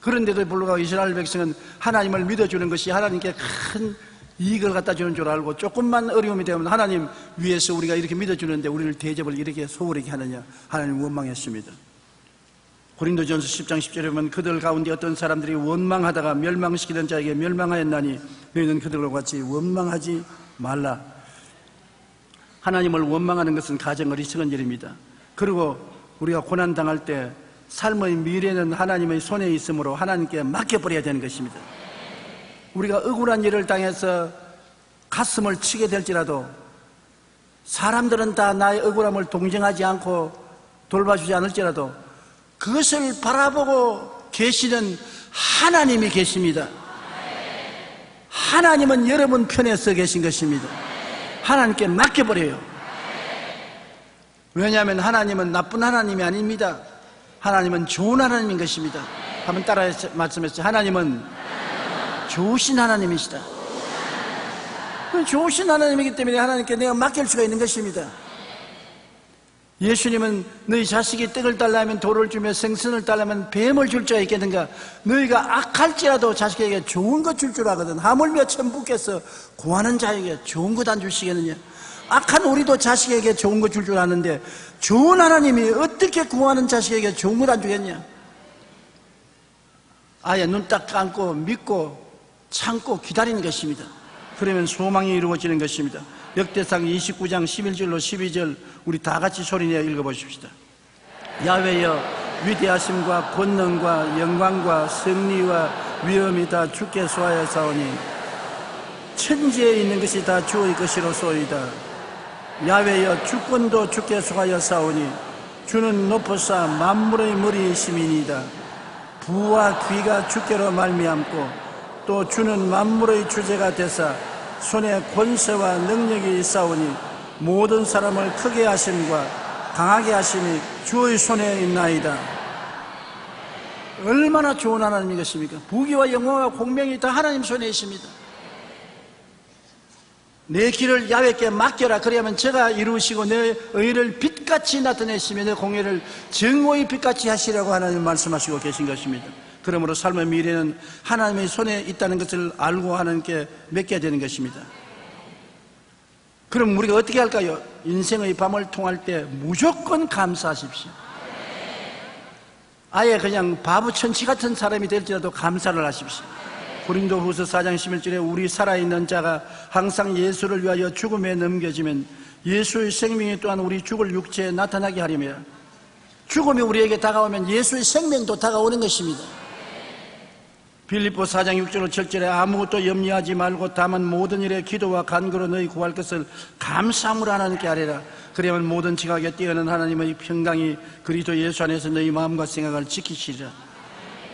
그런데도 불구하고 이스라엘 백성은 하나님을 믿어주는 것이 하나님께 큰 이익을 갖다 주는 줄 알고 조금만 어려움이 되면 하나님 위해서 우리가 이렇게 믿어주는데 우리를 대접을 이렇게 소홀하게 하느냐. 하나님 원망했습니다. 고린도전서 10장 10절에 보면 그들 가운데 어떤 사람들이 원망하다가 멸망시키는 자에게 멸망하였나니 너희는 그들과 같이 원망하지 말라. 하나님을 원망하는 것은 가장 어리석은 일입니다. 그리고 우리가 고난당할 때 삶의 미래는 하나님의 손에 있으므로 하나님께 맡겨버려야 되는 것입니다. 우리가 억울한 일을 당해서 가슴을 치게 될지라도 사람들은 다 나의 억울함을 동정하지 않고 돌봐주지 않을지라도 그것을 바라보고 계시는 하나님이 계십니다. 하나님은 여러분 편에 서 계신 것입니다. 하나님께 맡겨버려요. 왜냐하면 하나님은 나쁜 하나님이 아닙니다. 하나님은 좋은 하나님인 것입니다. 한번 따라 말씀했어요. 하나님은 좋으신 하나님이시다. 좋으신 하나님이기 때문에 하나님께 내가 맡길 수가 있는 것입니다. 예수님은 너희 자식이 떡을 달라면 돌을 주며 생선을 달라면 뱀을 줄 자가 있겠는가. 너희가 악할지라도 자식에게 좋은 것 줄 줄 아거든. 하물며 천부께서 구하는 자에게 좋은 것 안 주시겠느냐. 악한 우리도 자식에게 좋은 것 줄 줄 아는데 좋은 하나님이 어떻게 구하는 자식에게 좋은 것 안 주겠냐. 아예 눈 딱 감고 믿고 참고 기다리는 것입니다. 그러면 소망이 이루어지는 것입니다. 역대상 29장 11절로 12절 우리 다 같이 소리내어 읽어보십시다. 야훼여 위대하심과 권능과 영광과 승리와 위엄이 다 주께 소하였사오니 천지에 있는 것이 다 주의 것이로소이다. 야훼여 주권도 주께 소하였사오니 주는 높으사 만물의 머리이심이니이다. 부와 귀가 주께로 말미암고 또 주는 만물의 주제가 되사 손에 권세와 능력이 있사오니 모든 사람을 크게 하심과 강하게 하심이 주의 손에 있나이다. 얼마나 좋은 하나님이겠습니까? 부귀와 영광과 공명이 다 하나님 손에 있습니다. 내 길을 야훼께 맡겨라. 그래야만 제가 이루시고 내 의를 빛같이 나타내시며 내 공의를 정오의 빛같이 하시라고 하나님 말씀하시고 계신 것입니다. 그러므로 삶의 미래는 하나님의 손에 있다는 것을 알고 하나님께 맡겨야 되는 것입니다. 그럼 우리가 어떻게 할까요? 인생의 밤을 통할 때 무조건 감사하십시오. 아예 그냥 바보천치 같은 사람이 될지라도 감사를 하십시오. 고린도후서 4장 11절에 우리 살아있는 자가 항상 예수를 위하여 죽음에 넘겨지면 예수의 생명이 또한 우리 죽을 육체에 나타나게 하리며, 죽음이 우리에게 다가오면 예수의 생명도 다가오는 것입니다. 빌립보 4장 6절 7절에 아무것도 염려하지 말고 다만 모든 일에 기도와 간구로 너희 구할 것을 감사함으로 하나님께 아뢰라. 그래야만 모든 지각에 뛰어난 하나님의 평강이 그리스도 예수 안에서 너희 마음과 생각을 지키시리라.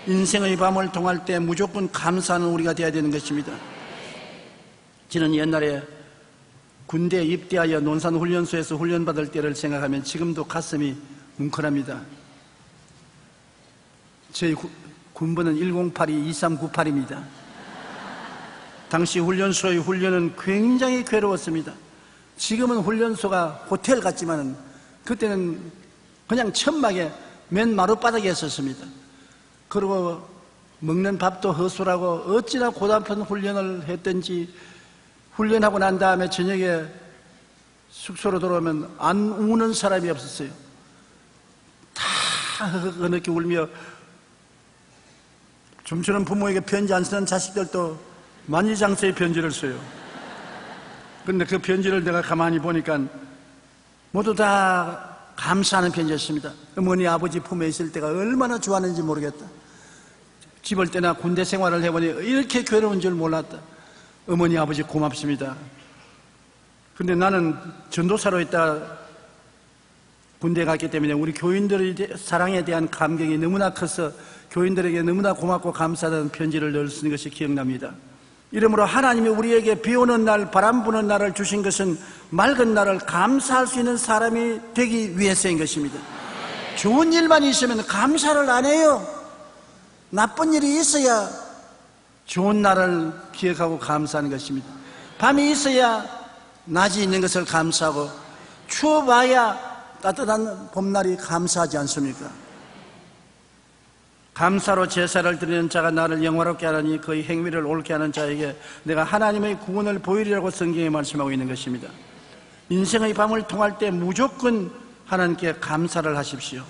인생의 밤을 통할 때 무조건 감사하는 우리가 되어야 되는 것입니다. 저는 옛날에 군대에 입대하여 논산훈련소에서 훈련받을 때를 생각하면 지금도 가슴이 뭉클합니다. 저희 군번은 1082-2398입니다. 당시 훈련소의 훈련은 굉장히 괴로웠습니다. 지금은 훈련소가 호텔 같지만 그때는 그냥 천막에 맨 마룻바닥에 있었습니다. 그리고 먹는 밥도 허술하고 어찌나 고단한 훈련을 했던지, 훈련하고 난 다음에 저녁에 숙소로 돌아오면 안 우는 사람이 없었어요. 다 흐느끼 울며, 좀처럼 부모에게 편지 안 쓰는 자식들도 만지장서의 편지를 써요. 그런데 그 편지를 내가 가만히 보니까 모두 다 감사하는 편지였습니다. 어머니 아버지 품에 있을 때가 얼마나 좋았는지 모르겠다. 집을 때나 군대 생활을 해보니 이렇게 괴로운 줄 몰랐다. 어머니 아버지 고맙습니다. 근데 나는 전도사로 있다 군대 갔기 때문에 우리 교인들의 사랑에 대한 감격이 너무나 커서 교인들에게 너무나 고맙고 감사하다는 편지를 늘 쓰는 것이 기억납니다. 이러므로 하나님이 우리에게 비 오는 날, 바람 부는 날을 주신 것은 맑은 날을 감사할 수 있는 사람이 되기 위해서인 것입니다. 좋은 일만 있으면 감사를 안 해요. 나쁜 일이 있어야 좋은 날을 기억하고 감사하는 것입니다. 밤이 있어야 낮이 있는 것을 감사하고, 추워봐야 따뜻한 봄날이 감사하지 않습니까? 감사로 제사를 드리는 자가 나를 영화롭게 하라니 그의 행위를 옳게 하는 자에게 내가 하나님의 구원을 보이리라고 성경에 말씀하고 있는 것입니다. 인생의 밤을 통할 때 무조건 하나님께 감사를 하십시오.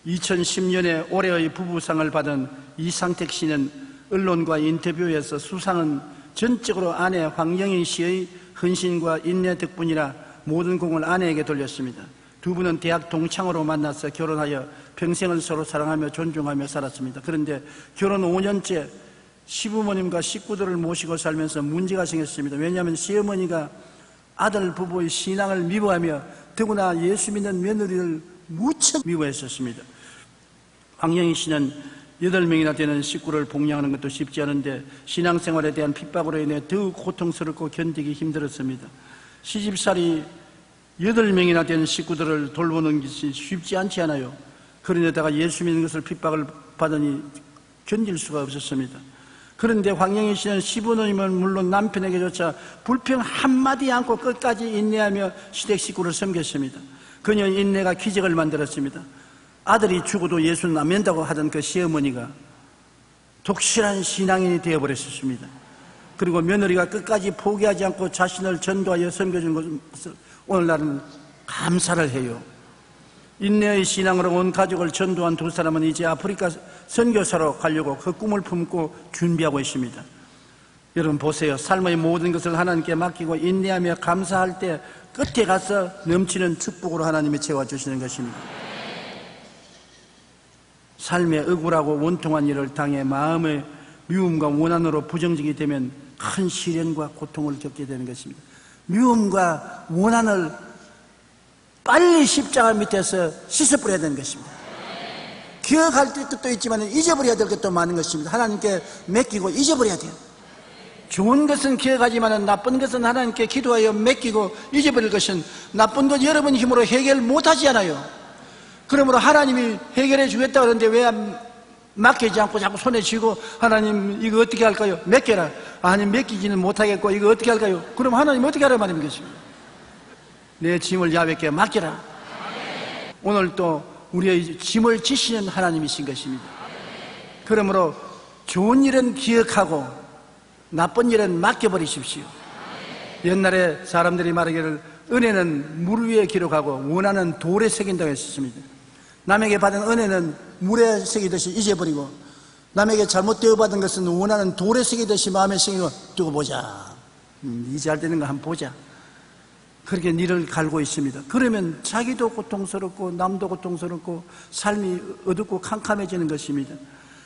2010년에 올해의 부부상을 받은 이상택 씨는 언론과 인터뷰에서 수상은 전적으로 아내 황영희 씨의 헌신과 인내 덕분이라 모든 공을 아내에게 돌렸습니다. 두 분은 대학 동창으로 만나서 결혼하여 평생을 서로 사랑하며 존중하며 살았습니다. 그런데 결혼 5년째 시부모님과 식구들을 모시고 살면서 문제가 생겼습니다. 왜냐하면 시어머니가 아들 부부의 신앙을 미워하며 더구나 예수 믿는 며느리를 무척 미워했었습니다. 황영희 씨는 8명이나 되는 식구를 복양하는 것도 쉽지 않은데 신앙생활에 대한 핍박으로 인해 더욱 고통스럽고 견디기 힘들었습니다. 시집살이 8명이나 되는 식구들을 돌보는 것이 쉽지 않지 않아요. 그런데다가 예수 믿는 것을 핍박을 받으니 견딜 수가 없었습니다. 그런데 황영희 씨는 시부모님은 물론 남편에게조차 불평 한마디 않고 끝까지 인내하며 시댁 식구를 섬겼습니다. 그녀의 인내가 기적을 만들었습니다. 아들이 죽어도 예수는 안 믿는다고 하던 그 시어머니가 독실한 신앙인이 되어버렸습니다. 그리고 며느리가 끝까지 포기하지 않고 자신을 전도하여 섬겨준 것을 오늘날은 감사를 해요. 인내의 신앙으로 온 가족을 전도한 두 사람은 이제 아프리카 선교사로 가려고 그 꿈을 품고 준비하고 있습니다. 여러분 보세요. 삶의 모든 것을 하나님께 맡기고 인내하며 감사할 때 끝에 가서 넘치는 축복으로 하나님이 채워주시는 것입니다. 삶의 억울하고 원통한 일을 당해 마음의 미움과 원한으로 부정적이 되면 큰 시련과 고통을 겪게 되는 것입니다. 미움과 원한을 빨리 십자가 밑에서 씻어버려야 되는 것입니다. 기억할 것도 있지만 잊어버려야 될 것도 많은 것입니다. 하나님께 맡기고 잊어버려야 돼요. 좋은 것은 기억하지만 나쁜 것은 하나님께 기도하여 맡기고 잊어버릴 것은 나쁜 것 여러분 힘으로 해결 못하지 않아요. 그러므로 하나님이 해결해 주겠다 그러는데 왜 맡기지 않고 자꾸 손에 쥐고 하나님 이거 어떻게 할까요? 맡겨라. 아니 맡기지는 못하겠고 이거 어떻게 할까요? 그럼 하나님 어떻게 하라 말인 것입니다. 내 짐을 야훼께 맡겨라. 오늘 또 우리의 짐을 지시는 하나님이신 것입니다. 그러므로 좋은 일은 기억하고 나쁜 일은 맡겨버리십시오. 옛날에 사람들이 말하기를 은혜는 물 위에 기록하고 원한은 돌에 새긴다고 했습니다. 남에게 받은 은혜는 물에 새기듯이 잊어버리고 남에게 잘못되어 받은 것은 원한은 돌에 새기듯이 마음에 새기고 두고 보자. 이제 잘 되는 거 한번 보자. 그렇게 니를 갈고 있습니다. 그러면 자기도 고통스럽고 남도 고통스럽고 삶이 어둡고 캄캄해지는 것입니다.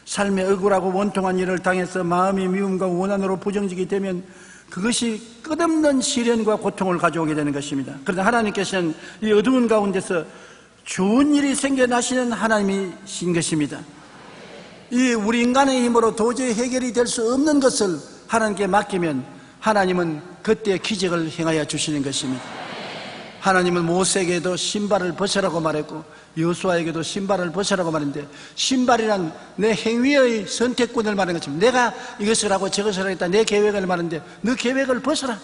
삶에 억울하고 원통한 일을 당해서 마음이 미움과 원한으로 부정지게 되면 그것이 끝없는 시련과 고통을 가져오게 되는 것입니다. 그러나 하나님께서는 이 어두운 가운데서 좋은 일이 생겨나시는 하나님이신 것입니다. 이 우리 인간의 힘으로 도저히 해결이 될 수 없는 것을 하나님께 맡기면 하나님은 그때 기적을 행하여 주시는 것입니다. 하나님은 모세에게도 신발을 벗으라고 말했고 여호수아에게도 신발을 벗으라고 말했는데 신발이란 내 행위의 선택권을 말하는 것입니다. 내가 이것을 하고 저것을 하겠다 내 계획을 말하는데 너 계획을 벗어라.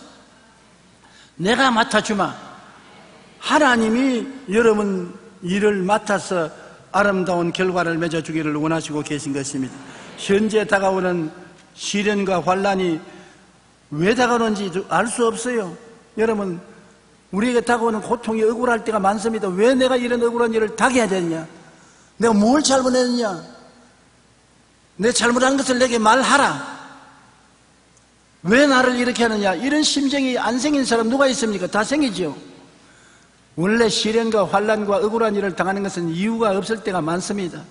내가 맡아주마. 하나님이 여러분 일을 맡아서 아름다운 결과를 맺어주기를 원하시고 계신 것입니다. 현재 다가오는 시련과 환난이 왜 다가오는지 알 수 없어요. 여러분 우리에게 다가오는 고통이 억울할 때가 많습니다. 왜 내가 이런 억울한 일을 당해야 되느냐? 내가 뭘 잘못했느냐? 내 잘못한 것을 내게 말하라. 왜 나를 이렇게 하느냐? 이런 심정이 안 생긴 사람 누가 있습니까? 다 생기죠. 원래 시련과 환난과 억울한 일을 당하는 것은 이유가 없을 때가 많습니다.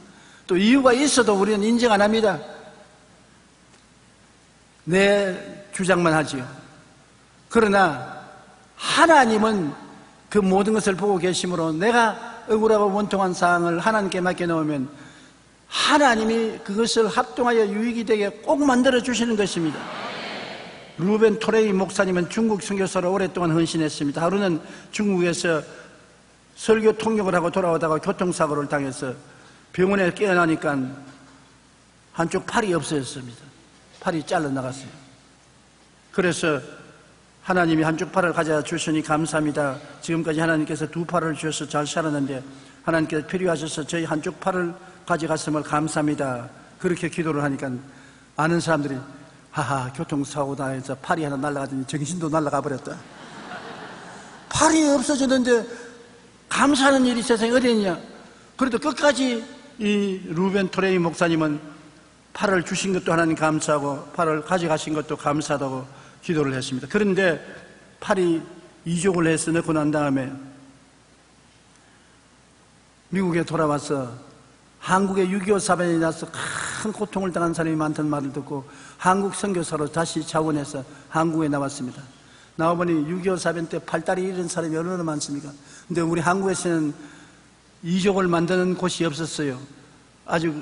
또 이유가 있어도 우리는 인정 안 합니다. 내 주장만 하지요. 그러나 하나님은 그 모든 것을 보고 계시므로 내가 억울하고 원통한 사항을 하나님께 맡겨놓으면 하나님이 그것을 합동하여 유익이 되게 꼭 만들어 주시는 것입니다. 루벤 토레이 목사님은 중국 선교사로 오랫동안 헌신했습니다. 하루는 중국에서 설교 통역을 하고 돌아오다가 교통사고를 당해서 병원에 깨어나니까 한쪽 팔이 없어졌습니다. 팔이 잘라나갔어요. 그래서 하나님이 한쪽 팔을 가져다 주시니 감사합니다. 지금까지 하나님께서 두 팔을 주셔서 잘 살았는데 하나님께서 필요하셔서 저희 한쪽 팔을 가져갔음을 감사합니다. 그렇게 기도를 하니까 아는 사람들이 하하 교통사고다 해서 팔이 하나 날아가더니 정신도 날아가 버렸다. 팔이 없어졌는데 감사하는 일이 세상에 어디 있냐. 그래도 끝까지 이 루벤 토레이 목사님은 팔을 주신 것도 하나님 감사하고 팔을 가져가신 것도 감사하다고 기도를 했습니다. 그런데 팔이 이족을 해서 넣고 난 다음에 미국에 돌아와서 한국에 6.25 사변이 나서 큰 고통을 당한 사람이 많다는 말을 듣고 한국 선교사로 다시 자원해서 한국에 나왔습니다. 나와보니 6.25 사변 때 팔다리 잃은 사람이 얼마나 많습니까? 근데 우리 한국에서는 이족을 만드는 곳이 없었어요. 아주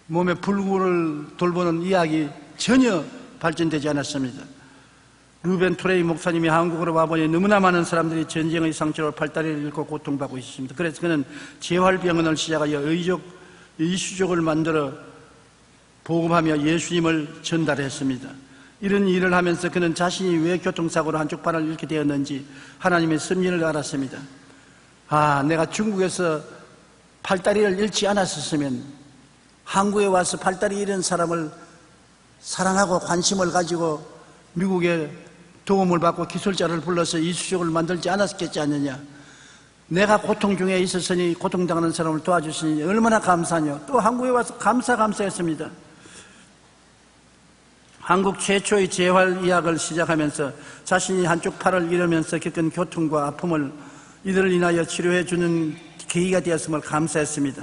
몸에 불구를 돌보는 이야기 전혀 발전되지 않았습니다. 루벤 토레이 목사님이 한국으로 와보니 너무나 많은 사람들이 전쟁의 상처로 팔다리를 잃고 고통받고 있습니다. 그래서 그는 재활병원을 시작하여 이수족을 만들어 복음하며 예수님을 전달했습니다. 이런 일을 하면서 그는 자신이 왜 교통사고로 한쪽 팔을 잃게 되었는지 하나님의 섭리를 알았습니다. 아, 내가 중국에서 팔다리를 잃지 않았었으면 한국에 와서 팔다리 잃은 사람을 사랑하고 관심을 가지고 미국에 도움을 받고 기술자를 불러서 이수족을 만들지 않았겠지 않느냐. 내가 고통 중에 있었으니 고통당하는 사람을 도와주시니 얼마나 감사하냐. 또 한국에 와서 감사했습니다. 한국 최초의 재활의학을 시작하면서 자신이 한쪽 팔을 잃으면서 겪은 고통과 아픔을 이들을 인하여 치료해 주는 계기가 되었음을 감사했습니다.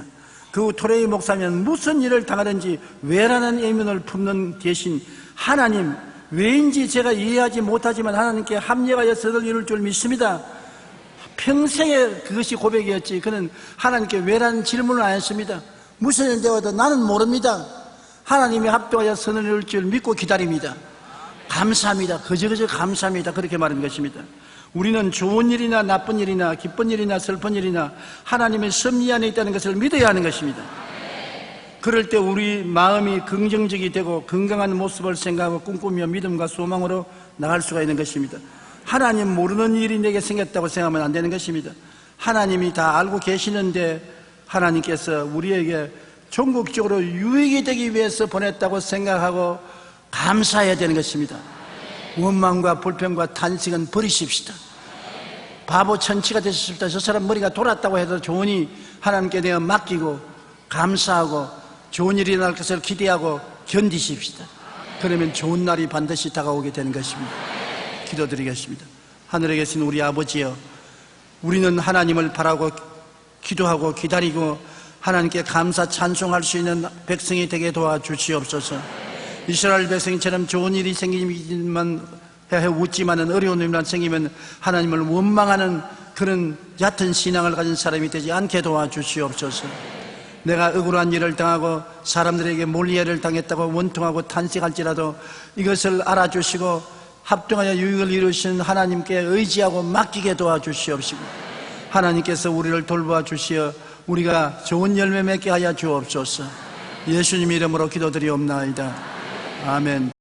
그 후 토레이 목사면 무슨 일을 당하든지 왜라는 의문을 품는 대신 하나님, 왜인지 제가 이해하지 못하지만 하나님께 합력하여 저를 이룰 줄 믿습니다. 평생에 그것이 고백이었지. 그는 하나님께 왜라는 질문을 안 했습니다. 무슨 일 되어도 나는 모릅니다. 하나님이 합동하여 선을 이룰 줄 믿고 기다립니다. 감사합니다. 그저 감사합니다. 그렇게 말한 것입니다. 우리는 좋은 일이나 나쁜 일이나 기쁜 일이나 슬픈 일이나 하나님의 섭리 안에 있다는 것을 믿어야 하는 것입니다. 그럴 때 우리 마음이 긍정적이 되고 건강한 모습을 생각하고 꿈꾸며 믿음과 소망으로 나갈 수가 있는 것입니다. 하나님 모르는 일이 내게 생겼다고 생각하면 안 되는 것입니다. 하나님이 다 알고 계시는데 하나님께서 우리에게 전국적으로 유익이 되기 위해서 보냈다고 생각하고 감사해야 되는 것입니다. 원망과 불평과 탄식은 버리십시다. 바보 천치가 되셨습니다. 저 사람 머리가 돌았다고 해도 좋으니 하나님께 내가 맡기고 감사하고 좋은 일이 날 것을 기대하고 견디십시다. 그러면 좋은 날이 반드시 다가오게 되는 것입니다. 기도드리겠습니다. 하늘에 계신 우리 아버지여, 우리는 하나님을 바라고 기도하고 기다리고 하나님께 감사 찬송할 수 있는 백성이 되게 도와주시옵소서. 이스라엘 백성처럼 좋은 일이 생기면 웃지만은 어려운 일만 생기면 하나님을 원망하는 그런 얕은 신앙을 가진 사람이 되지 않게 도와주시옵소서. 내가 억울한 일을 당하고 사람들에게 몰리해를 당했다고 원통하고 탄식할지라도 이것을 알아주시고 합동하여 유익을 이루시는 하나님께 의지하고 맡기게 도와주시옵시고, 하나님께서 우리를 돌보아 주시어 우리가 좋은 열매 맺게 하여 주옵소서. 예수님 이름으로 기도드리옵나이다. 아멘.